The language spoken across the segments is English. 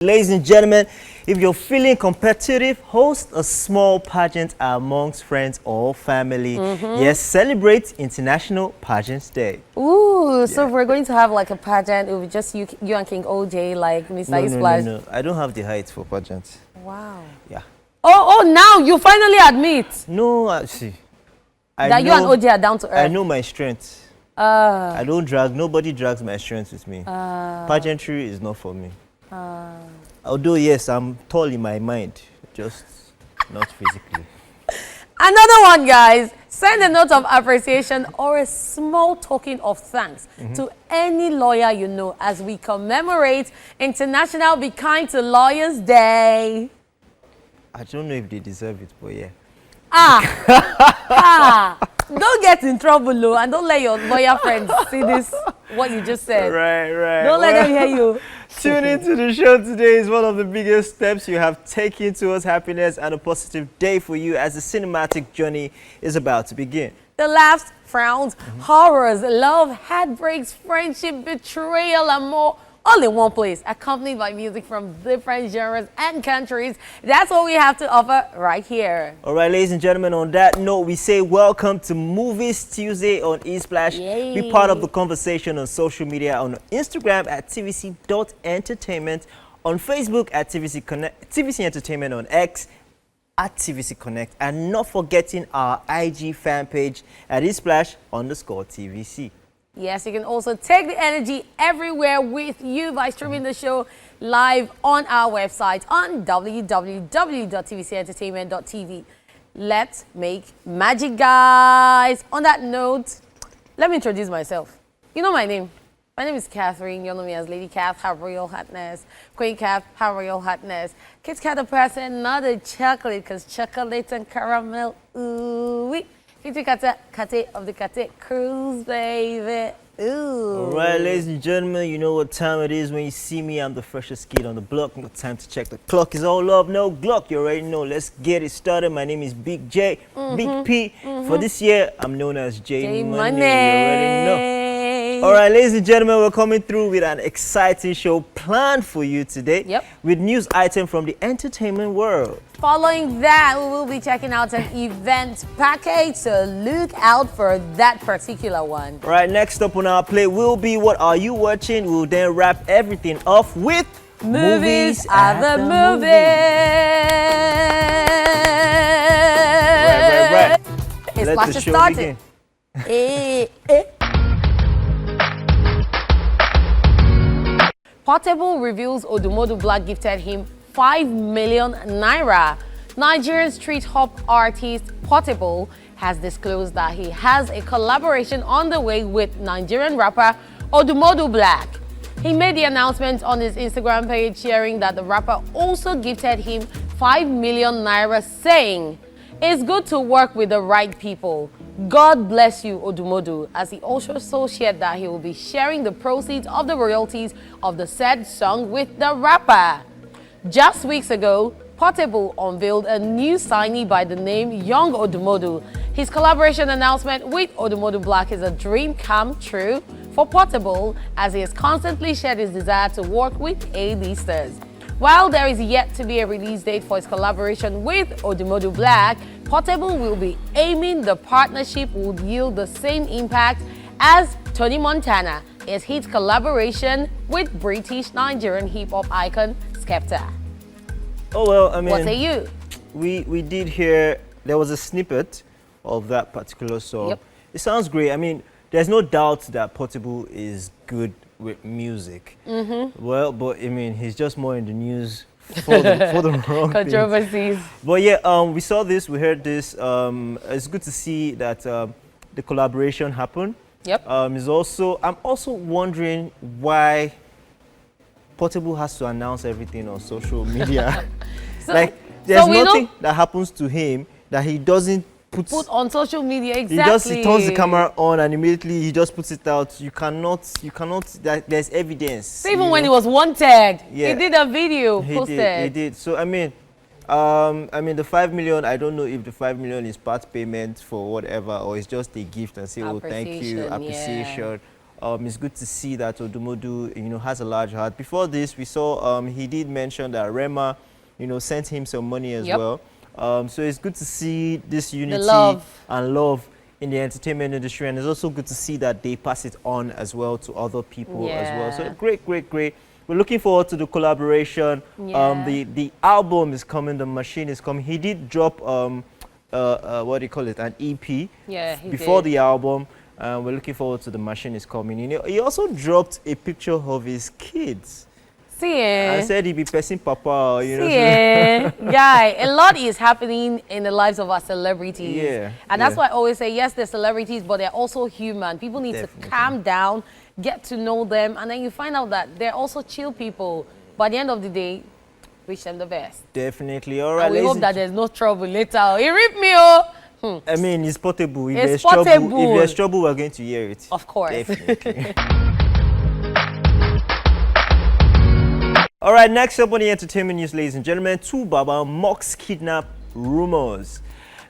Ladies and gentlemen, if you're feeling competitive, host a small pageant amongst friends or family. Yes, celebrate International Pageants Day. Ooh, so we're going to have like a pageant. It will be just you and King OJ, like Mr. Esplash. No. I don't have the height for pageants. Wow. Yeah. Oh, now you finally admit. No, see. That you and OJ are down to earth. I know my strength. I don't drag. Nobody drags my strength with me. Pageantry is not for me. Although, yes, I'm tall in my mind, just not physically. Another one, guys. Send a note of appreciation or a small token of thanks to any lawyer you know as we commemorate International Be Kind to Lawyers Day. I don't know if they deserve it, but yeah. Don't get in trouble, Lou, and don't let your lawyer friends see this, what you just said. Right. Don't let them hear you. Tune into the show today is one of the biggest steps you have taken towards happiness and a positive day for you as the cinematic journey is about to begin. The laughs, frowns, horrors, love, heartbreaks, friendship, betrayal, and more, all in one place, accompanied by music from different genres and countries. That's what we have to offer right here. All right, ladies and gentlemen, on that note, we say welcome to Movies Tuesday on Esplash. Yay. Be part of the conversation on social media, on Instagram at tvc.entertainment, on Facebook at TVC Connect, TVC Entertainment, on X at TVC Connect, and not forgetting our IG fan page at Esplash_TVC. Yes, you can also take the energy everywhere with you by streaming the show live on our website on www.tvcentertainment.tv. Let's make magic, guys. On that note, let me introduce myself. You know my name. My name is Catherine. You know me as Lady Cath, Her Royal Hotness. Queen Cath, Her Royal Hotness. Kit Kat the person, not a chocolate, because chocolate and caramel, ooh-wee. Kate of the Kate cruise, baby. Ooh. All right, ladies and gentlemen, you know what time it is. When you see me, I'm the freshest kid on the block. No time to check the clock. Is all up, no Glock. You already know. Let's get it started. My name is Big J, Big P. For this year, I'm known as J Money. You already know. All right, ladies and gentlemen, we're coming through with an exciting show planned for you today. Yep. With news item from the entertainment world. Following that, we will be checking out an event package, so look out for that particular one. All right, next up on our plate will be What Are You Watching? We'll then wrap everything off with Movies at the movies. Right. It's Let about the to show start begin. Portable reveals Odumodu Black gifted him 5 million naira. Nigerian street hop artist Portable has disclosed that he has a collaboration on the way with Nigerian rapper Odumodu Black. He made the announcement on his Instagram page, sharing that the rapper also gifted him 5 million naira, saying, "It's good to work with the right people. God bless you, Odumodu," as he also shared that he will be sharing the proceeds of the royalties of the said song with the rapper. Just weeks ago, Portable unveiled a new signee by the name Young Odumodu. His collaboration announcement with Odumodu Black is a dream come true for Portable, as he has constantly shared his desire to work with A-listers. While there is yet to be a release date for his collaboration with Odumodu Black, Portable will be aiming the partnership would yield the same impact as Tony Montana, his hit collaboration with British Nigerian hip-hop icon Skepta. Oh, well, I mean, What say you? We did hear, there was a snippet of that particular song. Yep. It sounds great. I mean, there's no doubt that Portable is good with music. Well, but I mean, he's just more in the news for the wrong Controversies. things. But yeah, we saw this, we heard this. It's good to see that the collaboration happened. Yep. I'm also wondering why Portable has to announce everything on social media. Like, there's nothing that happens to him that he doesn't put on social media. Exactly. He turns the camera on and immediately he just puts it out. You cannot, there's evidence. So even when he was wanted, Yeah. he did a video posted. He did. So, I mean, the 5 million, I don't know if the 5 million is part payment for whatever, or it's just a gift and say, oh, thank you, Appreciation, appreciation. It's good to see that Odumodu, has a large heart. Before this, we saw he did mention that Rema, sent him some money as well. So it's good to see this unity and love in the entertainment industry, and it's also good to see that they pass it on as well to other people as well. So great. We're looking forward to the collaboration. The album is coming, the machine is coming. He did drop what do you call it, an EP before the album. We're looking forward to the machine is coming. He also dropped a picture of his kids. I said he'd be pressing papa, Guy, a lot is happening in the lives of our celebrities. And that's why I always say, yes, they're celebrities, but they're also human. People need to calm down, get to know them, and then you find out that they're also chill people. But at the end of the day, wish them the best. Definitely. All right. And we hope that there's no trouble later. He ripped me, oh. I mean, it's portable. If it's portable. If there's trouble, we're going to hear it. Of course. Definitely. All right, next up on the entertainment news, ladies and gentlemen, 2Baba mocks kidnap rumors.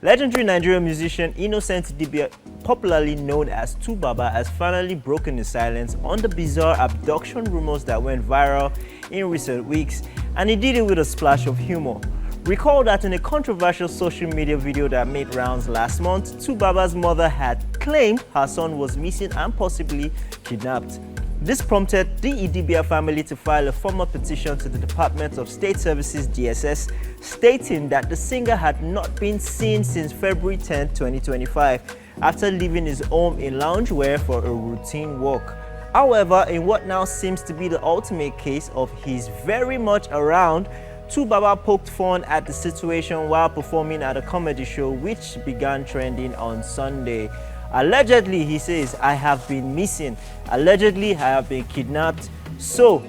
Legendary Nigerian musician Innocent Idibia, popularly known as 2Baba, has finally broken his silence on the bizarre abduction rumors that went viral in recent weeks, and he did it with a splash of humor. Recall that in a controversial social media video that made rounds last month, 2Baba's mother had claimed her son was missing and possibly kidnapped. This prompted the Idibia family to file a formal petition to the Department of State Services (DSS), stating that the singer had not been seen since February 10, 2025, after leaving his home in loungewear for a routine walk. However, in what now seems to be the ultimate case of he's very much around, 2Baba poked fun at the situation while performing at a comedy show which began trending on Sunday. Allegedly, he says, I have been missing. Allegedly, I have been kidnapped. So,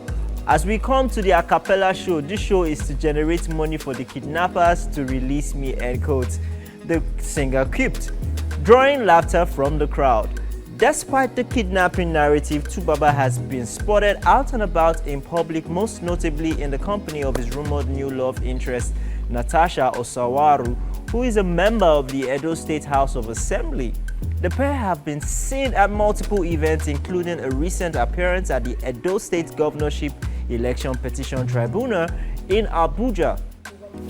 as we come to the a cappella show, this show is to generate money for the kidnappers to release me, end quote. The singer quipped, drawing laughter from the crowd. Despite the kidnapping narrative, 2Baba has been spotted out and about in public, most notably in the company of his rumored new love interest, Natasha Osawaru, who is a member of the Edo State House of Assembly. The pair have been seen at multiple events, including a recent appearance at the Edo State Governorship Election Petition Tribunal in Abuja.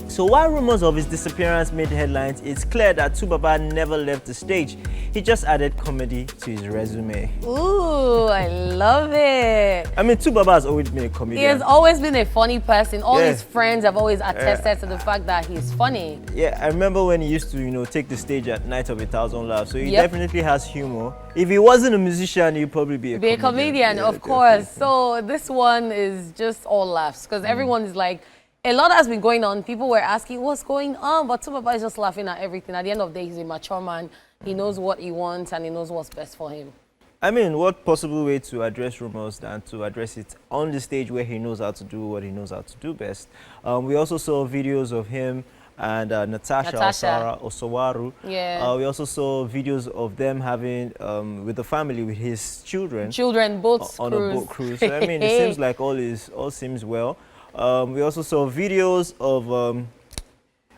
So while rumors of his disappearance made headlines, it's clear that 2Baba never left the stage. He just added comedy to his resume. Ooh, I love it. I mean, 2Baba has always been a comedian. He has always been a funny person. All his friends have always attested to the fact that he's funny. Yeah, I remember when he used to, take the stage at Night of 1,000 Laughs. So he definitely has humor. If he wasn't a musician, he'd probably be a comedian. Of course. So this one is just all laughs because everyone is like, a lot has been going on. People were asking what's going on, but 2Baba is just laughing at everything. At the end of the day, he's a mature man. He knows what he wants and he knows what's best for him. I mean, what possible way to address rumors than to address it on the stage where he knows how to do what he knows how to do best. We also saw videos of him and Natasha. Osawaru. Yeah. We also saw videos of them having with the family, with his children. Boats on cruise. A boat cruise. So, I mean, it seems like all seems well. We also saw videos of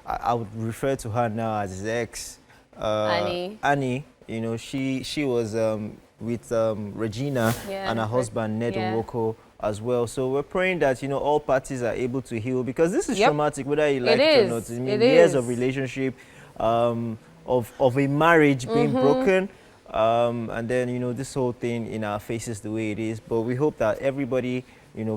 I would refer to her now as his ex, Annie. She was with Regina and her husband Ned Nwoko as well. So we're praying that all parties are able to heal, because this is traumatic, whether you like it or not. I mean, years of relationship, of a marriage being broken, and then this whole thing in our faces the way it is. But we hope that everybody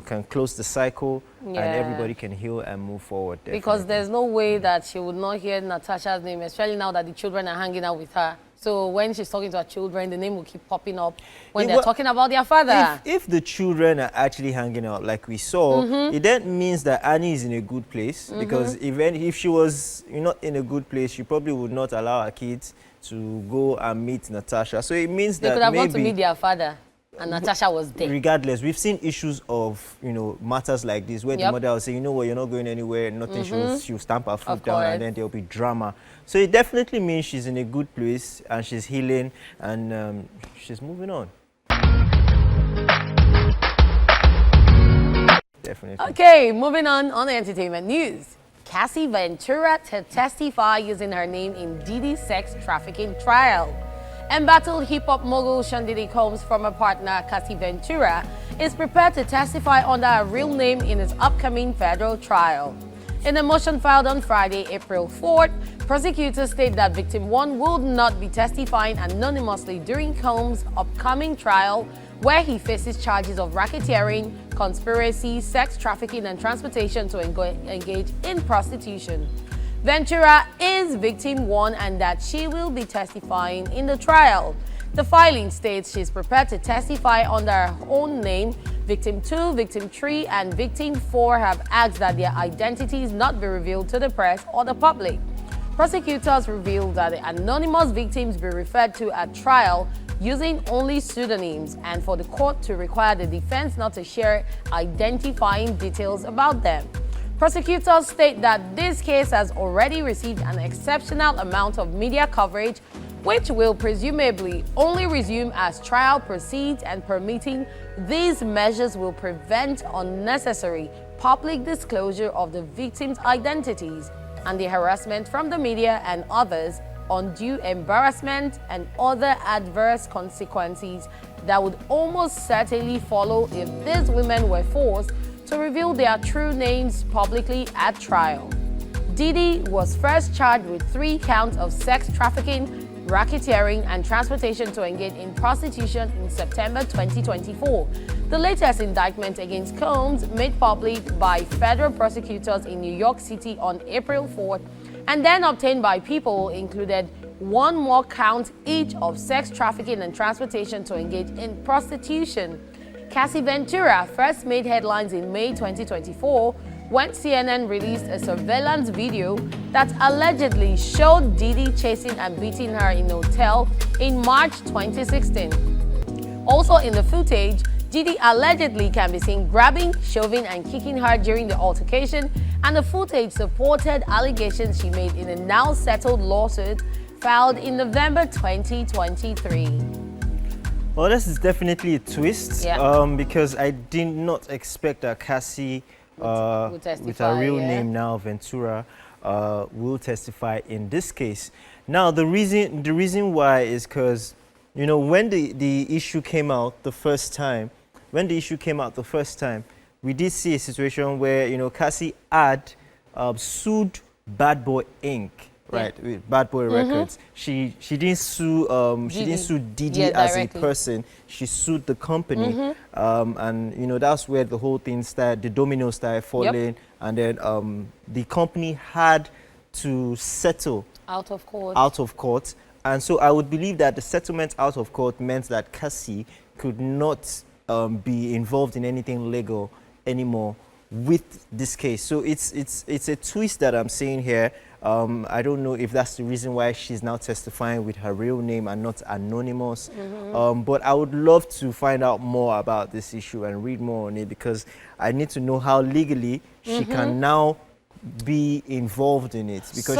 can close the cycle and everybody can heal and move forward. Definitely. Because there's no way that she would not hear Natasha's name, especially now that the children are hanging out with her. So when she's talking to her children, the name will keep popping up when they're talking about their father. If the children are actually hanging out like we saw, it then means that Annie is in a good place, because if she was not in a good place, she probably would not allow her kids to go and meet Natasha. So it means that they could have maybe gone to meet their father. And Natasha was there. Regardless, we've seen issues of, matters like this where the mother will say, you know what, you're not going anywhere, nothing, she'll stamp her foot down, and then there'll be drama. So it definitely means she's in a good place and she's healing and she's moving on. Definitely. Okay, moving on the entertainment news. Cassie Ventura to testify using her name in Diddy's sex trafficking trial. Embattled hip-hop mogul Shandidi Combs' former partner Cassie Ventura is prepared to testify under her real name in his upcoming federal trial. In a motion filed on Friday, April 4th, prosecutors state that victim 1 will not be testifying anonymously during Combs' upcoming trial, where he faces charges of racketeering, conspiracy, sex trafficking, and transportation to engage in prostitution. Ventura is victim 1 and that she will be testifying in the trial. The filing states she's prepared to testify under her own name. Victim 2, Victim 3, and Victim 4 have asked that their identities not be revealed to the press or the public. Prosecutors revealed that the anonymous victims be referred to at trial using only pseudonyms and for the court to require the defense not to share identifying details about them. Prosecutors state that this case has already received an exceptional amount of media coverage, which will presumably only resume as trial proceeds, and permitting these measures will prevent unnecessary public disclosure of the victims' identities and the harassment from the media and others, undue embarrassment, and other adverse consequences that would almost certainly follow if these women were forced to reveal their true names publicly at trial. Diddy was first charged with 3 counts of sex trafficking, racketeering, and transportation to engage in prostitution in September 2024. The latest indictment against Combs, made public by federal prosecutors in New York City on April 4th, and then obtained by People, included 1 more count each of sex trafficking and transportation to engage in prostitution. Cassie Ventura first made headlines in May 2024 when CNN released a surveillance video that allegedly showed Diddy chasing and beating her in a hotel in March 2016. Also in the footage, Diddy allegedly can be seen grabbing, shoving, and kicking her during the altercation, and the footage supported allegations she made in a now settled lawsuit filed in November 2023. Well, this is definitely a twist, because I did not expect that Cassie, with her real name now, Ventura, will testify in this case. Now, the reason why is because, you know, when the issue came out the first time, we did see a situation where, you know, Cassie had sued Bad Boy Inc. Right, with Bad Boy Records. She didn't sue Diddy as a person. She sued the company, and you know that's where the whole thing started. The dominoes started falling, and then the company had to settle out of court. And so I would believe that the settlement out of court meant that Cassie could not be involved in anything legal anymore with this case. So it's a twist that I'm seeing here. I don't know if that's the reason why she's now testifying with her real name and not anonymous. But I would love to find out more about this issue and read more on it, because I need to know how legally she can now be involved in it, because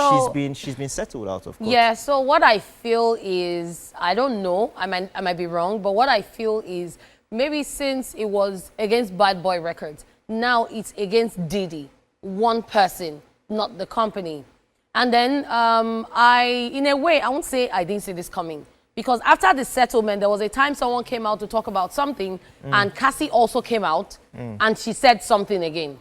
she's been settled out of court. Yeah, so what I feel is, I don't know, I might be wrong, but what I feel is maybe since it was against Bad Boy Records, now it's against Diddy, one person, not the company. And then in a way, I won't say I didn't see this coming, because after the settlement, there was a time someone came out to talk about something, and Cassie also came out, and she said something again.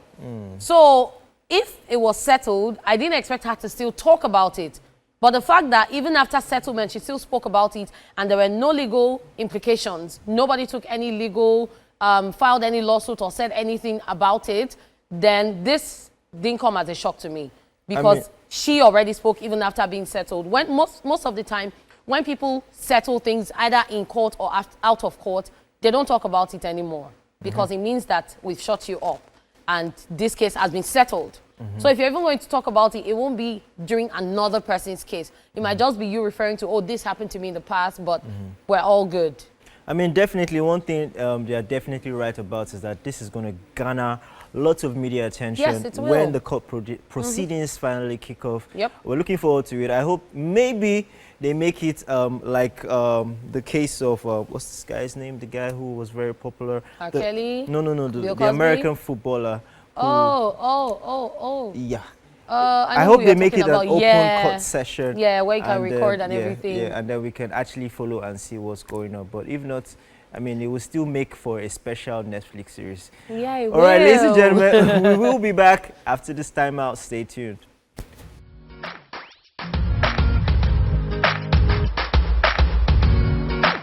So if it was settled, I didn't expect her to still talk about it. But the fact that even after settlement, she still spoke about it, and there were no legal implications, nobody took any legal, filed any lawsuit or said anything about it, then this didn't come as a shock to me, because she already spoke even after being settled. When most of the time, when people settle things either in court or out of court, they don't talk about it anymore, because it means that we've shut you up and this case has been settled. So if you're even going to talk about it, it won't be during another person's case. It might just be you referring to, oh, this happened to me in the past, but we're all good. I mean, definitely one thing they are definitely right about is that this is going to garner lots of media attention when the court proceedings finally kick off. We're looking forward to it. I hope maybe they make it like the case of, what's this guy's name? The guy who was very popular. Kelly? No, the American footballer. Oh. Yeah. I know hope who they you're make it talking an about. open Yeah. cut session. Yeah, where you can record and yeah, everything. Yeah, and then we can actually follow and see what's going on. But if not, I mean, it will still make for a special Netflix series. Yeah, it All right, ladies and will. gentlemen, we will be back after this timeout. Stay tuned.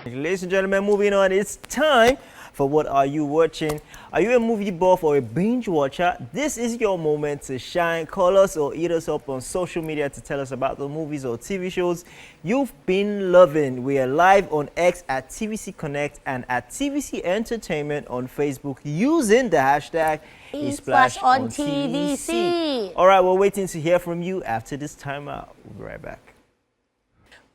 Ladies and gentlemen, moving on, it's time for What Are You Watching? Are you a movie buff or a binge watcher? This is your moment to shine. Call us or hit us up on social media to tell us about the movies or TV shows you've been loving. We are live on X at TVC Connect and at TVC Entertainment on Facebook using the hashtag Esplash on TVC. TVC. All right, we're waiting to hear from you after this timeout. We'll be right back.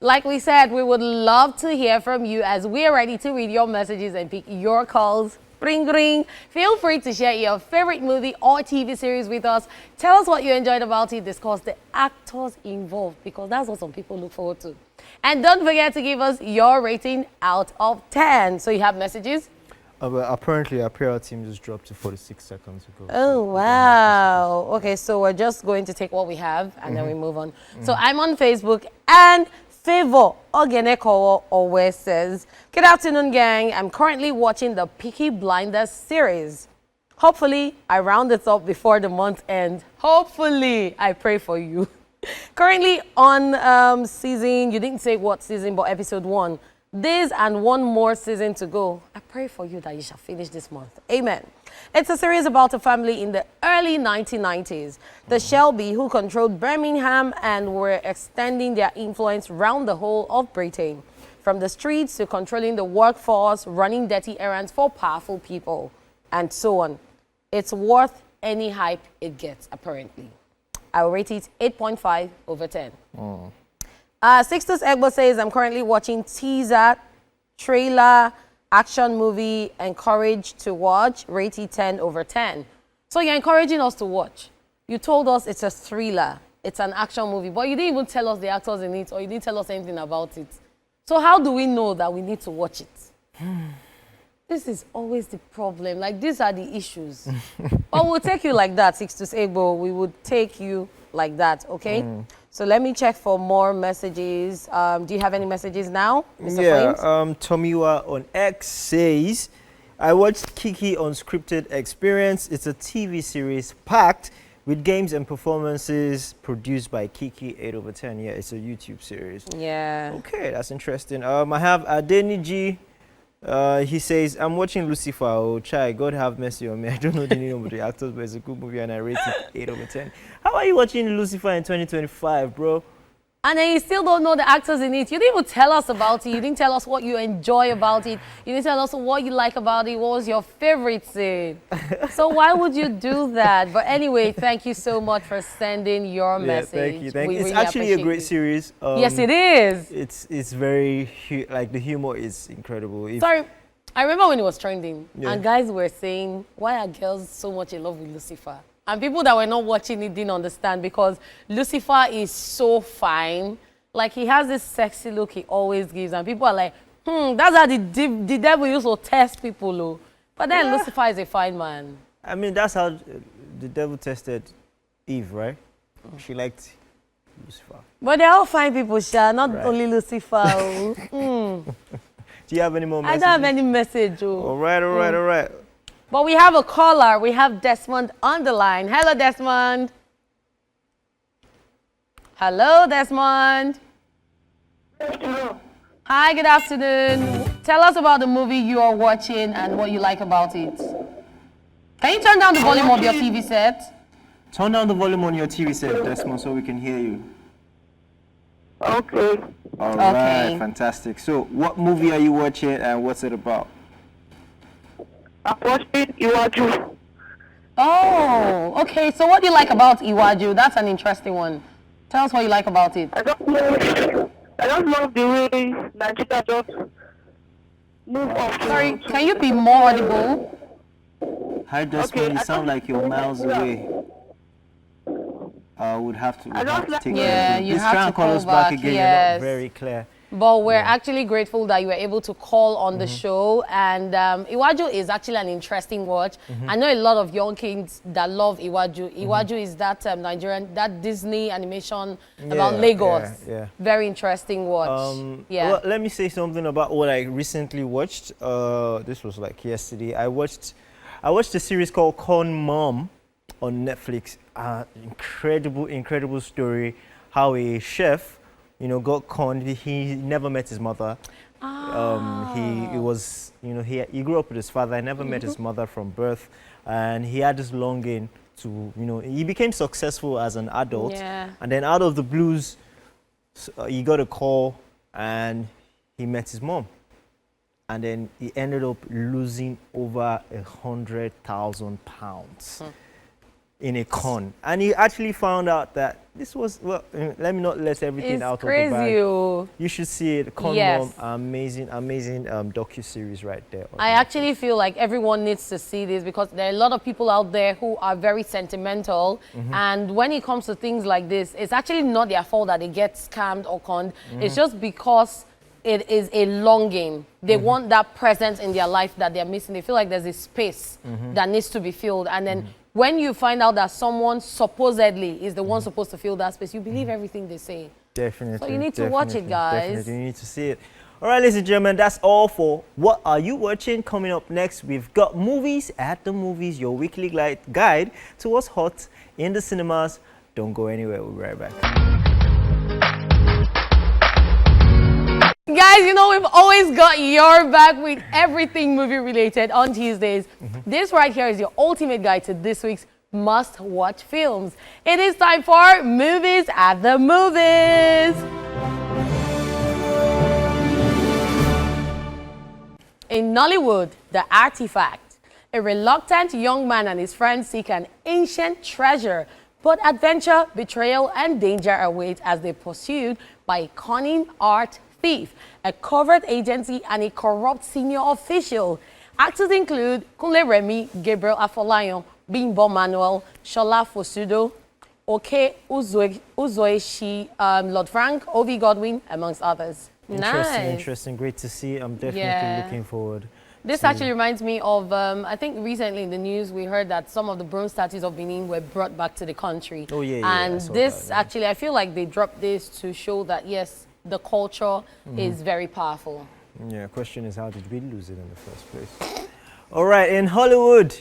Like we said, we would love to hear from you as we are ready to read your messages and pick your calls. Ring, ring. Feel free to share your favorite movie or TV series with us. Tell us what you enjoyed about it. Discuss the actors involved because that's what some people look forward to. And don't forget to give us your rating out of 10. So you have messages? But apparently, our PR team just dropped to 46 seconds ago. Oh, wow. Okay, so we're just going to take what we have and then we move on. So I'm on Facebook and Favor Ogenekowo always says, good afternoon, gang. I'm currently watching the Peaky Blinders series. Hopefully, I round it up before the month ends. Hopefully, I pray for you. Currently on season, you didn't say what season, but episode 1. This and one more season to go. I pray for you that you shall finish this month. Amen. It's a series about a family in the early 1990s. The Shelby, who controlled Birmingham and were extending their influence around the whole of Britain. From the streets to controlling the workforce, running dirty errands for powerful people, and so on. It's worth any hype it gets, apparently. I'll rate it 8.5 over 10. Sixtus Egbo says, I'm currently watching teaser, trailer, action movie, encouraged to watch, rated 10 over 10. So you're encouraging us to watch. You told us it's a thriller, it's an action movie, but you didn't even tell us the actors in it or you didn't tell us anything about it. So how do we know that we need to watch it? This is always the problem. Like, these are the issues. But we'll take you like that, Sixtus Egbo. We would take you like that, okay? So let me check for more messages. Do you have any messages now, Mr. Flames? Tomiwa on X says, I watched Kiki Unscripted Experience. It's a TV series packed with games and performances produced by Kiki, 8 over 10. Yeah, it's a YouTube series. Yeah. Okay, that's interesting. I have Adeniji. He says, I'm watching Lucifer. Oh, Chai, God have mercy on me. I don't know the name of the actors, but it's a good movie and I rate it 8 over 10. How are you watching Lucifer in 2025, bro? And then you still don't know the actors in it. You didn't even tell us about it. You didn't tell us what you enjoy about it. You didn't tell us what you like about it. What was your favorite scene? So why would you do that? But anyway, thank you so much for sending your message. Thank you. Thank you. It's really actually a appreciate great it. series. Yes, it is. It's very, like, the humor is incredible. Sorry, I remember when it was trending, Yeah. and guys were saying, why are girls so much in love with Lucifer? And people that were not watching it didn't understand because Lucifer is so fine. Like, he has this sexy look he always gives, and people are like, that's how the devil used to test people, though. But then Lucifer is a fine man. I mean, that's how the devil tested Eve, right? She liked Lucifer. But they're all fine people, Sha, not Right. only Lucifer. Oh. Do you have any more I messages? don't have any message. Oh. All right. But we have a caller. We have Desmond on the line. Hello, Desmond. Hello, Desmond. Hello. Hi, good afternoon. Tell us about the movie you are watching and what you like about it. Can you turn down the volume of your TV set? Turn down the volume on your TV set, Desmond, so we can hear you. Okay. All right, Okay. fantastic. So, what movie are you watching and what's it about? I'm watching Iwaju. Oh, okay. So what do you like about Iwaju? That's an interesting one. Tell us what you like about it. I just love the way Nigeria just move off. Sorry, can you be more audible? Hi, Desmond. Okay, You I sound don't- like you're miles away. I would have to I don't like- take Yeah, that. you Please have try to and call call us back back, again. You're yes. not very clear. But we're actually grateful that you were able to call on the show. And Iwaju is actually an interesting watch. I know a lot of young kids that love Iwaju. Iwaju is that Nigerian, that Disney animation about Lagos. Very interesting watch. Well, let me say something about what I recently watched. This was like yesterday. I watched a series called Con Mom on Netflix. Incredible story. How a chef, got conned. He never met his mother. He was, he grew up with his father. He never met his mother from birth, and he had this longing to, he became successful as an adult. And then out of the blues, he got a call, and he met his mom. And then he ended up losing over £100,000 in a con. And he actually found out that this was, well, let me not let everything out of the bag. You should see it. Con Mom, amazing docu-series right there. I actually feel like everyone needs to see this because there are a lot of people out there who are very sentimental. And when it comes to things like this, it's actually not their fault that they get scammed or conned. It's just because it is a longing. They want that presence in their life that they're missing. They feel like there's a space that needs to be filled. And then when you find out that someone supposedly is the one supposed to fill that space, you believe everything they say. Definitely. So you need to watch it, guys. Definitely, you need to see it. All right, ladies and gentlemen, that's all for What Are You Watching? Coming up next, we've got Movies at the Movies, your weekly guide to what's hot in the cinemas. Don't go anywhere. We'll be right back. Guys, we've always got your back with everything movie related on Tuesdays. This right here is your ultimate guide to this week's must-watch films. It is time for Movies at the Movies. In Nollywood, The Artifact. A reluctant young man and his friends seek an ancient treasure, but adventure, betrayal, and danger await as they pursued by a cunning art thief, a covert agency, and a corrupt senior official. Actors include Kunle Remi, Gabriel Afolayan, Bimbo Manuel, Shola Fosudo, Oke Uzoeshi, Lord Frank, Ovi Godwin, amongst others. Interesting. Great to see. I'm definitely looking forward. This actually reminds me of, I think recently in the news we heard that some of the bronze statues of Benin were brought back to the country. And this actually, I feel like they dropped this to show that, yes, the culture is very powerful. Yeah, question is, how did we lose it in the first place? All right, in Hollywood,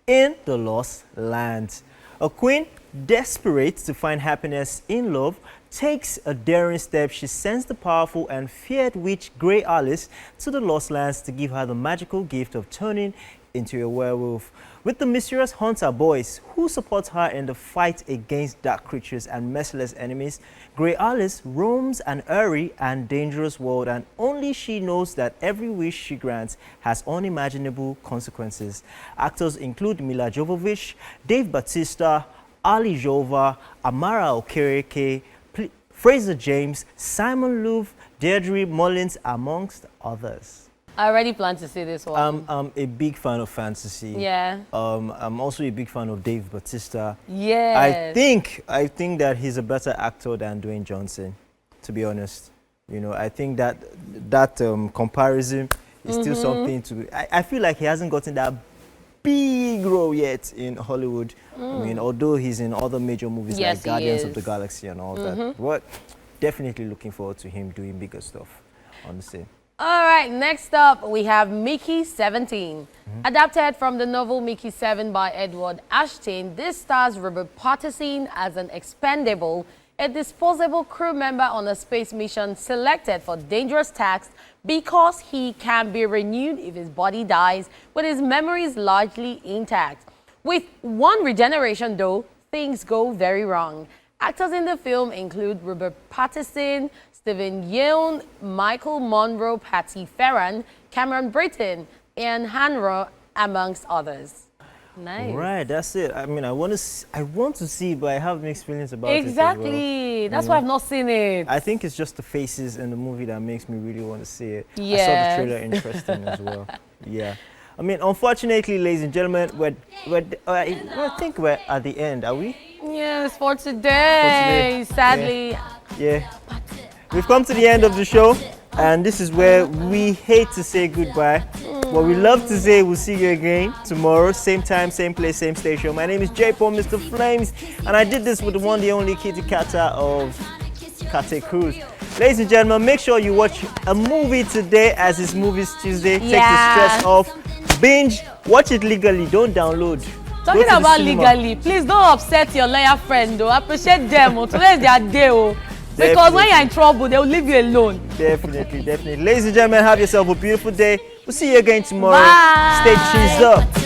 in The Lost Lands, a queen desperate to find happiness in love takes a daring step. She sends the powerful and feared witch Grey Alice to the Lost Lands to give her the magical gift of turning into a werewolf. With the mysterious hunter boys who support her in the fight against dark creatures and merciless enemies, Grey Alice roams an airy and dangerous world, and only she knows that every wish she grants has unimaginable consequences. Actors include Mila Jovovich, Dave Bautista, Ali Jova, Amara Okereke, Fraser James, Simon Louvre, Deirdre Mullins, amongst others. I already plan to see this one. I'm a big fan of fantasy. Yeah. I'm also a big fan of Dave Bautista. Yeah. I think that he's a better actor than Dwayne Johnson, to be honest. I think that comparison is still something to. I feel like he hasn't gotten that big role yet in Hollywood. I mean, although he's in other major movies like Guardians of the Galaxy and all that, but definitely looking forward to him doing bigger stuff on the scene. All right, next up we have Mickey 17. Adapted from the novel Mickey 7 by Edward Ashton, this stars Robert Pattinson as an expendable, a disposable crew member on a space mission selected for dangerous tasks because he can be renewed if his body dies, with his memories largely intact. With one regeneration though, things go very wrong. Actors in the film include Robert Pattinson, Stephen Yeun, Michael Monroe, Patty Ferran, Cameron Britton, and Hanro, amongst others. Nice. Right, that's it. I mean, I want to see, but I have mixed feelings about it. Exactly. That's why I've not seen it. I think it's just the faces in the movie that makes me really want to see it. Yeah. I saw the trailer interesting as well. Yeah. I mean, unfortunately, ladies and gentlemen, I think we're at the end. Are we? Yes, for today. Sadly. Yeah. We've come to the end of the show. And this is where we hate to say goodbye. What we love to say, we'll see you again tomorrow, same time, same place, same station. My name is J. Paul, Mr. Flames, and I did this with the one, the only Kitty Kata of Kate Cruz. Ladies and gentlemen, make sure you watch a movie today, as it's Movies Tuesday. Take the stress off. Binge, watch it legally, don't download. Talking about legally, please don't upset your lawyer friend though. Appreciate them. Today's their day. Because Definitely. when you're in trouble, they will leave you alone. Definitely, definitely. Ladies and gentlemen, have yourself a beautiful day. We'll see you again tomorrow. Bye. Stay cheesed up.